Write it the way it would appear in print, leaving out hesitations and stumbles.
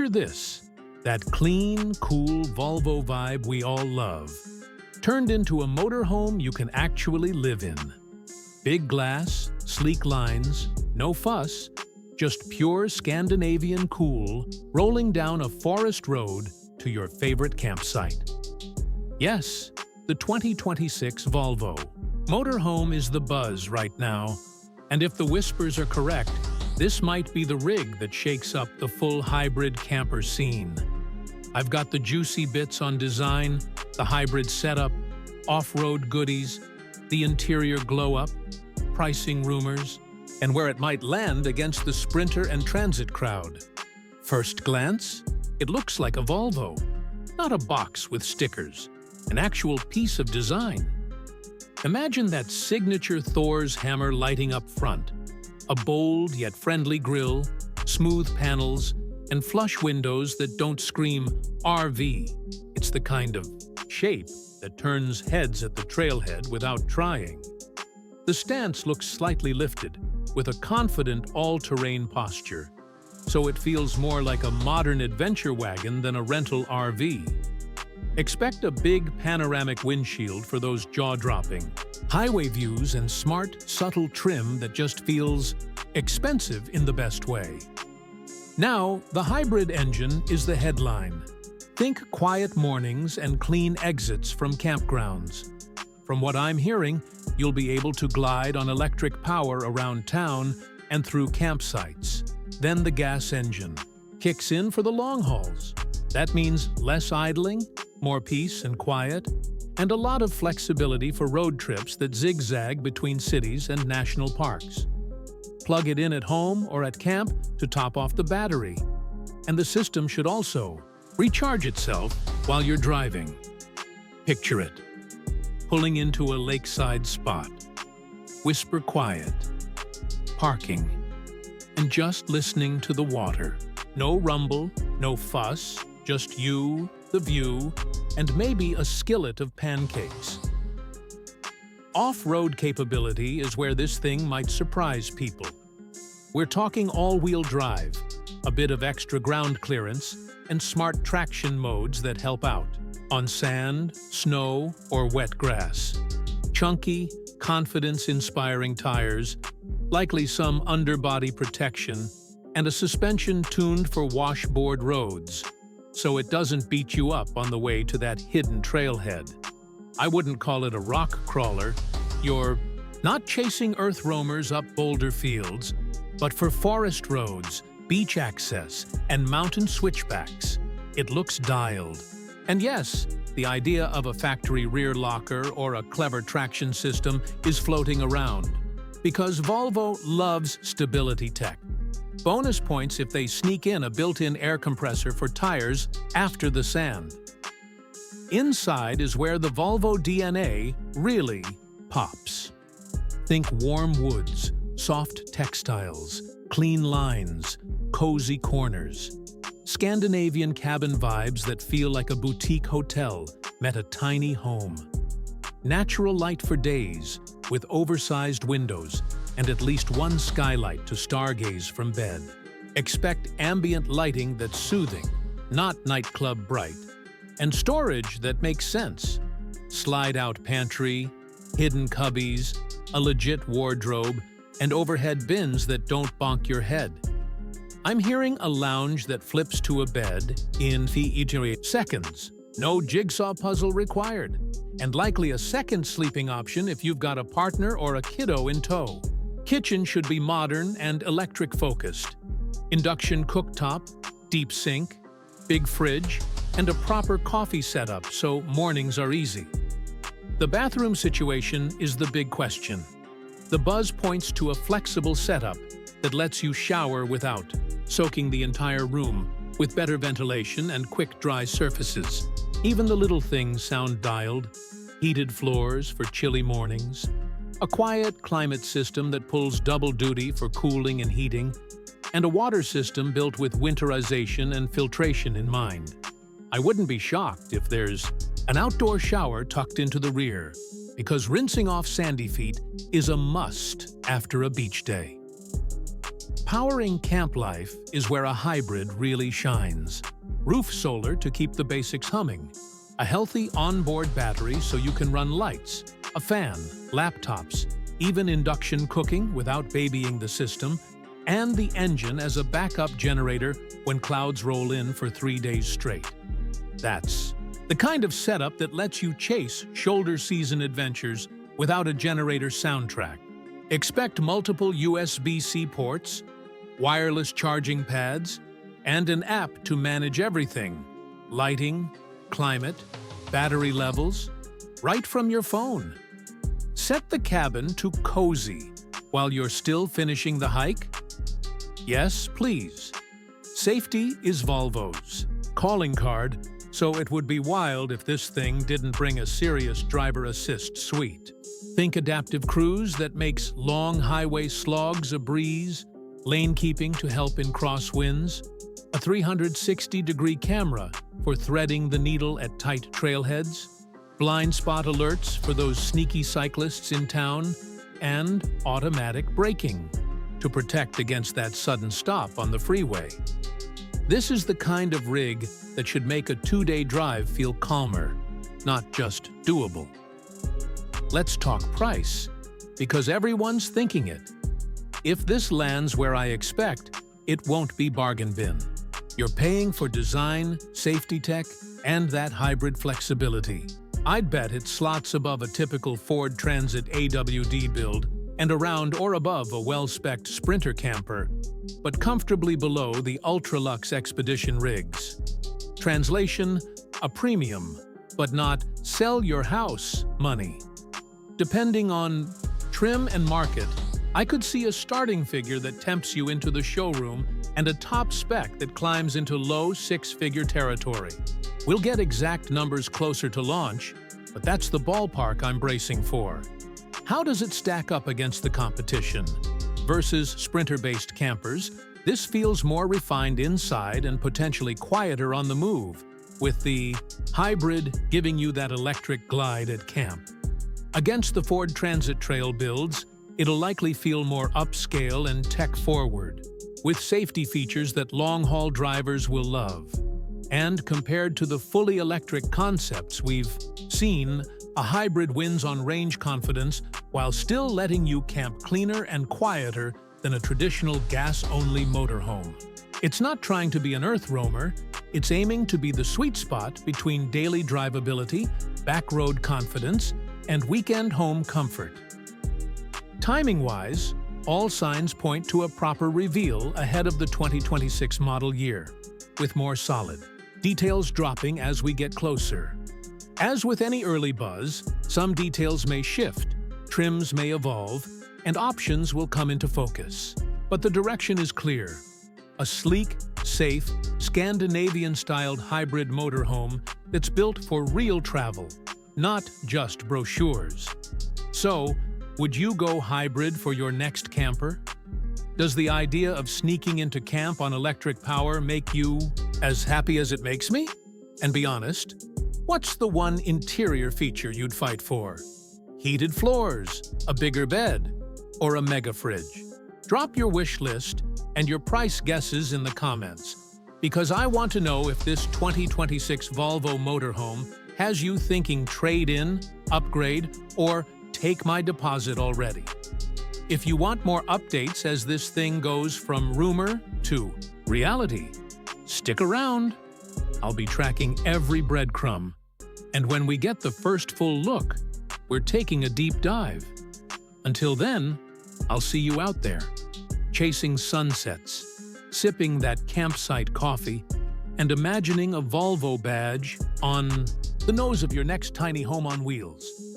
Picture this, that clean, cool Volvo vibe we all love, turned into a motorhome you can actually live in. Big glass, sleek lines, no fuss, just pure Scandinavian cool rolling down a forest road to your favorite campsite. Yes, the 2026 Volvo Motorhome is the buzz right now, and if the whispers are correct, this might be the rig that shakes up the full hybrid camper scene. I've got the juicy bits on design, the hybrid setup, off-road goodies, the interior glow-up, pricing rumors, and where it might land against the Sprinter and Transit crowd. First glance, it looks like a Volvo, not a box with stickers, an actual piece of design. Imagine that signature Thor's hammer lighting up front, a bold yet friendly grille, smooth panels, and flush windows that don't scream RV. It's the kind of shape that turns heads at the trailhead without trying. The stance looks slightly lifted, with a confident all-terrain posture, so it feels more like a modern adventure wagon than a rental RV. Expect a big panoramic windshield for those jaw-dropping highway views and smart, subtle trim that just feels expensive in the best way. Now, the hybrid engine is the headline. Think quiet mornings and clean exits from campgrounds. From what I'm hearing, you'll be able to glide on electric power around town and through campsites. Then the gas engine kicks in for the long hauls. That means less idling, more peace and quiet, and a lot of flexibility for road trips that zigzag between cities and national parks. Plug it in at home or at camp to top off the battery. And the system should also recharge itself while you're driving. Picture it, pulling into a lakeside spot, whisper quiet, parking, and just listening to the water. No rumble, no fuss, just you, the view, and maybe a skillet of pancakes. Off-road capability is where this thing might surprise people. We're talking all-wheel drive, a bit of extra ground clearance, and smart traction modes that help out on sand, snow, or wet grass. Chunky, confidence-inspiring tires, likely some underbody protection, and a suspension tuned for washboard roads, so it doesn't beat you up on the way to that hidden trailhead. I wouldn't call it a rock crawler. You're not chasing earth roamers up boulder fields, but for forest roads, beach access, and mountain switchbacks. It looks dialed. And yes, the idea of a factory rear locker or a clever traction system is floating around, because Volvo loves stability tech. Bonus points if they sneak in a built-in air compressor for tires after the sand. Inside is where the Volvo DNA really pops. Think warm woods, soft textiles, clean lines, cozy corners. Scandinavian cabin vibes that feel like a boutique hotel met a tiny home. Natural light for days, with oversized windows and at least one skylight to stargaze from bed. Expect ambient lighting that's soothing, not nightclub bright. And storage that makes sense. Slide-out pantry, hidden cubbies, a legit wardrobe, and overhead bins that don't bonk your head. I'm hearing a lounge that flips to a bed in 30 seconds. No jigsaw puzzle required. And likely a second sleeping option if you've got a partner or a kiddo in tow. Kitchen should be modern and electric-focused. Induction cooktop, deep sink, big fridge, and a proper coffee setup so mornings are easy. The bathroom situation is the big question. The buzz points to a flexible setup that lets you shower without soaking the entire room, with better ventilation and quick dry surfaces. Even the little things sound dialed. Heated floors for chilly mornings, a quiet climate system that pulls double duty for cooling and heating, and a water system built with winterization and filtration in mind. I wouldn't be shocked if there's an outdoor shower tucked into the rear, because rinsing off sandy feet is a must after a beach day. Powering camp life is where a hybrid really shines. Roof solar to keep the basics humming, a healthy onboard battery so you can run lights, a fan, laptops, even induction cooking without babying the system, and the engine as a backup generator when clouds roll in for 3 days straight. That's the kind of setup that lets you chase shoulder season adventures without a generator soundtrack. Expect multiple USB-C ports, wireless charging pads, and an app to manage everything: lighting, climate, battery levels, right from your phone. Set the cabin to cozy while you're still finishing the hike. Yes, please. Safety is Volvo's calling card, so it would be wild if this thing didn't bring a serious driver assist suite. Think adaptive cruise that makes long highway slogs a breeze, lane keeping to help in crosswinds, a 360-degree camera for threading the needle at tight trailheads, blind spot alerts for those sneaky cyclists in town, and automatic braking to protect against that sudden stop on the freeway. This is the kind of rig that should make a 2-day drive feel calmer, not just doable. Let's talk price, because everyone's thinking it. If this lands where I expect, it won't be bargain bin. You're paying for design, safety tech, and that hybrid flexibility. I'd bet it slots above a typical Ford Transit AWD build and around or above a well-spec'd Sprinter camper, but comfortably below the ultra-luxe Expedition rigs. Translation: a premium, but not sell your house money. Depending on trim and market, I could see a starting figure that tempts you into the showroom and a top spec that climbs into low six-figure territory. We'll get exact numbers closer to launch, but that's the ballpark I'm bracing for. How does it stack up against the competition? Versus Sprinter-based campers, this feels more refined inside and potentially quieter on the move, with the hybrid giving you that electric glide at camp. Against the Ford Transit Trail builds, it'll likely feel more upscale and tech-forward, with safety features that long-haul drivers will love. And compared to the fully electric concepts we've seen, a hybrid wins on range confidence while still letting you camp cleaner and quieter than a traditional gas-only motorhome. It's not trying to be an earth roamer, it's aiming to be the sweet spot between daily drivability, back-road confidence, and weekend home comfort. Timing-wise, all signs point to a proper reveal ahead of the 2026 model year, with more solid details dropping as we get closer. As with any early buzz, some details may shift, trims may evolve, and options will come into focus. But the direction is clear: a sleek, safe, Scandinavian-styled hybrid motorhome that's built for real travel, not just brochures. So, would you go hybrid for your next camper? Does the idea of sneaking into camp on electric power make you as happy as it makes me? And be honest, what's the one interior feature you'd fight for? Heated floors, a bigger bed, or a mega fridge? Drop your wish list and your price guesses in the comments, because I want to know if this 2026 Volvo Motorhome has you thinking trade-in, upgrade, or take my deposit already. If you want more updates as this thing goes from rumor to reality, stick around. I'll be tracking every breadcrumb. And when we get the first full look, we're taking a deep dive. Until then, I'll see you out there, chasing sunsets, sipping that campsite coffee, and imagining a Volvo badge on the nose of your next tiny home on wheels.